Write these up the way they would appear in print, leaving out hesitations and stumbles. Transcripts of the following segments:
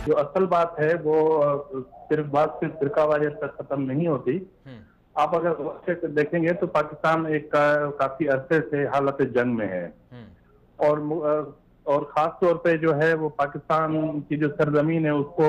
जो असल बात है वो सिर्फ बात सिर्फ फिरकावारियत तक खत्म नहीं होती। हम्म। आप अगर गौर से देखेंगे तो पाकिस्तान एक काफी अरसे से हालत जंग में है। हम्म। और और खास तौर पे जो है वो पाकिस्तान की जो सरजमीन है उसको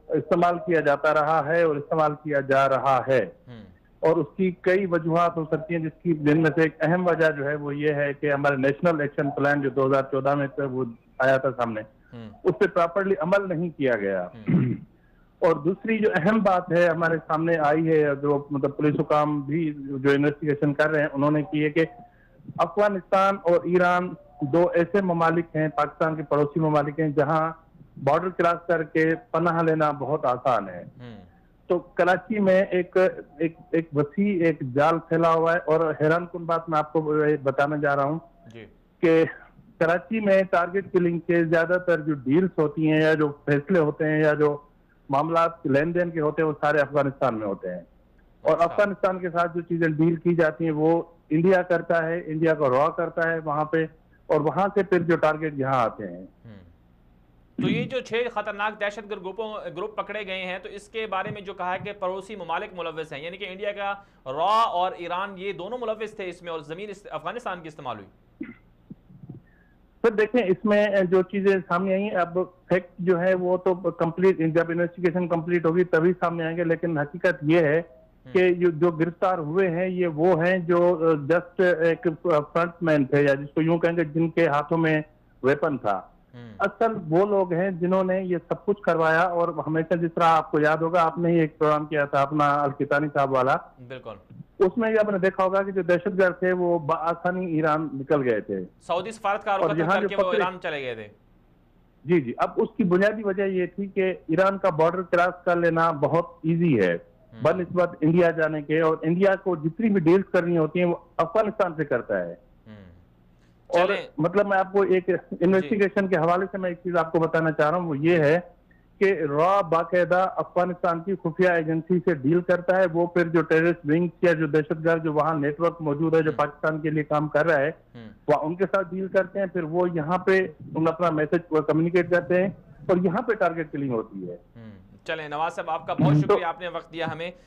इस्तेमाल किया जाता रहा है और इस्तेमाल किया जा रहा है। हम्म। और उसकी कई वजूहत हो सकती हैं, जिसकी जिनमें से एक अहम वजह जो है वो ये है कि हमारे नेशनल एक्शन प्लान जो 2014 में वो आया था सामने, हम्म। उस पर प्रॉपरली अमल नहीं किया गया। हम्म। और दूसरी जो अहम बात है हमारे सामने आई है, जो मतलब पुलिस हुकाम भी जो इन्वेस्टिगेशन कर रहे हैं उन्होंने की है कि अफगानिस्तान और ईरान दो ऐसे ममालिक हैं, पाकिस्तान के पड़ोसी ममालिक हैं, जहां बॉर्डर क्रॉस करके पनाह लेना बहुत आसान है। हम्म। तो कराची में एक वसी एक जाल फैला हुआ है। और हैरान कुन बात मैं आपको बताने जा रहा हूं जी। कि कराची में टारगेट किलिंग के ज्यादातर जो डील्स होती हैं या जो फैसले होते हैं या जो मामला लेन देन के होते हैं वो सारे अफगानिस्तान में होते हैं। और अच्छा। अफगानिस्तान के साथ जो चीजें डील की जाती हैं वो इंडिया करता है, इंडिया को रॉ करता है वहां पे, और वहां से फिर जो टारगेट यहाँ आते हैं। हम्म। तो ये जो 6 खतरनाक दहशतगर्द ग्रुप पकड़े गए हैं, तो इसके बारे में जो कहा है कि पड़ोसी ममालिक मुलव्वस हैं, यानी कि इंडिया का रॉ और ईरान ये दोनों मुलव्वस थे इसमें, और जमीन अफगानिस्तान की इस्तेमाल हुई। फिर देखें इसमें जो चीजें सामने आई, अब फैक्ट जो है वो तो कंप्लीट, जब इन्वेस्टिगेशन कंप्लीट होगी तभी सामने आएंगे। लेकिन हकीकत ये है हम्म। कि जो गिरफ्तार हुए हैं ये वो हैं जो जस्ट एक फ्रंटमैन थे, या जिसको यूं कहेंगे जिनके हाथों में वेपन था। हम्म। असल वो लोग हैं जिन्होंने ये सब कुछ करवाया। और हमेशा जिस तरह आपको याद होगा, आपने ही एक प्रोग्राम किया था अपना अलकितानी साहब वाला, बिल्कुल। उसमें भी आपने देखा होगा कि जो दहशतगर्द थे वो बआसानी ईरान निकल गए थे। सऊदी सफारत का और कत्ल यहाँ जो करके वो पकड़े, ईरान चले गए थे। जी जी, अब उसकी बुनियादी वजह ये थी कि ईरान का बॉर्डर क्रॉस कर लेना बहुत इजी है हम्म। बनस्बत इंडिया जाने के। और इंडिया को जितनी भी डील्स करनी होती हैं वो अफगानिस्तान से करता है। हम्म। और चलें। मतलब मैं आपको एक जी। इन्वेस्टिगेशन के हवाले से मैं एक चीज आपको बताना चाह रहा हूँ, वो ये है कि रॉ बाकायदा अफगानिस्तान की खुफिया एजेंसी से डील करता है। वो फिर जो टेररिस्ट विंग्स या जो दहशतगर्द जो वहाँ नेटवर्क मौजूद है जो हम्म। पाकिस्तान के लिए काम कर रहा है, हम्म। वह उनके साथ डील करते हैं। फिर वो यहाँ पे उन अपना मैसेज कम्युनिकेट करते हैं और यहाँ पे टारगेट किलिंग होती है। चलें नवाज साहब, आपका बहुत तो शुक्रिया, आपने वक्त दिया हमें।